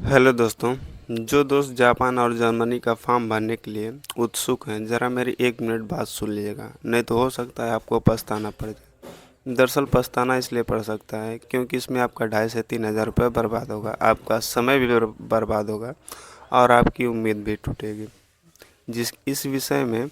Hello दोस्तों। जो दोस्त जापान और जर्मनी का फॉर्म भरने के लिए उत्सुक हैं, ज़रा मेरी 1 मिनट बात सुन लीजिएगा, नहीं तो हो सकता है आपको पछताना पड़ जाए। दरअसल पछताना इसलिए पड़ सकता है क्योंकि इसमें आपका 2,500 से 3,000 रुपये बर्बाद होगा, आपका समय भी बर्बाद होगा और आपकी उम्मीद भी टूटेगी। इस विषय में,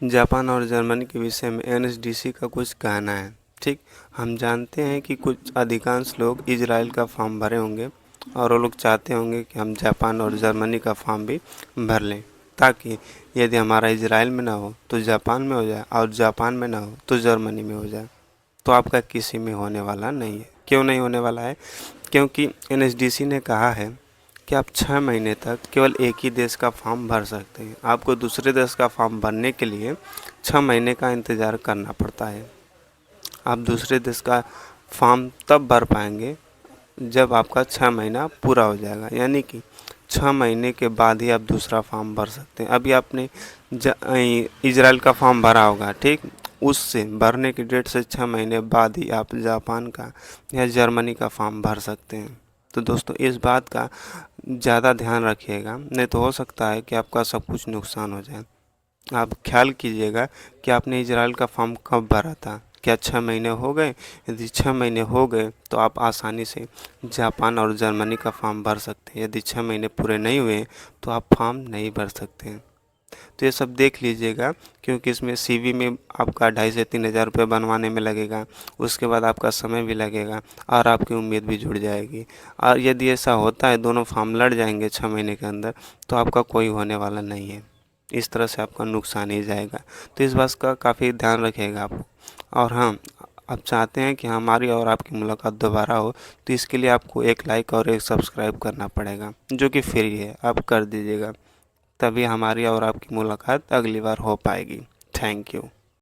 जापान और जर्मनी के विषय में एनएसडीसी का कुछ कहना है। ठीक, हम जानते हैं कि कुछ अधिकांश लोग इजराइल का फॉर्म भरे होंगे और वो लोग चाहते होंगे कि हम जापान और जर्मनी का फॉर्म भी भर लें, ताकि यदि हमारा इजराइल में ना हो तो जापान में हो जाए और जापान में ना हो तो जर्मनी में हो जाए। तो आपका किसी में होने वाला नहीं है। क्यों नहीं होने वाला है? क्योंकि एनएसडीसी ने कहा है कि आप 6 महीने तक केवल एक ही देश का फॉर्म भर सकते हैं। आपको दूसरे देश का फॉर्म भरने के लिए 6 महीने का इंतज़ार करना पड़ता है। आप दूसरे देश का फॉर्म तब भर पाएंगे जब आपका 6 महीना पूरा हो जाएगा, यानी कि 6 महीने के बाद ही आप दूसरा फॉर्म भर सकते हैं। अभी आपने इजराइल का फॉर्म भरा होगा, ठीक, उससे भरने की डेट से 6 महीने बाद ही आप जापान का या जर्मनी का फॉर्म भर सकते हैं। तो दोस्तों, इस बात का ज़्यादा ध्यान रखिएगा, नहीं तो हो सकता है कि आपका सब कुछ नुकसान हो जाए। आप ख्याल कीजिएगा कि आपने इजराइल का फॉर्म कब भरा था। क्या 6 महीने हो गए? यदि 6 महीने हो गए तो आप आसानी से जापान और जर्मनी का फॉर्म भर सकते हैं। यदि 6 महीने पूरे नहीं हुए तो आप फॉर्म नहीं भर सकते हैं। तो ये सब देख लीजिएगा, क्योंकि इसमें सीवी में आपका 2,500 से 3,000 रुपये बनवाने में लगेगा, उसके बाद आपका समय भी लगेगा और आपकी उम्मीद भी जुड़ जाएगी। और यदि ऐसा होता है, दोनों फॉर्म लड़ जाएंगे 6 महीने के अंदर, तो आपका कोई होने वाला नहीं है। इस तरह से आपका नुकसान ही जाएगा। तो इस बात का काफ़ी ध्यान रखिएगा आप। और हाँ, आप चाहते हैं कि हमारी और आपकी मुलाकात दोबारा हो, तो इसके लिए आपको एक लाइक और एक सब्सक्राइब करना पड़ेगा, जो कि फ्री है, आप कर दीजिएगा। तभी हमारी और आपकी मुलाकात अगली बार हो पाएगी। Thank you.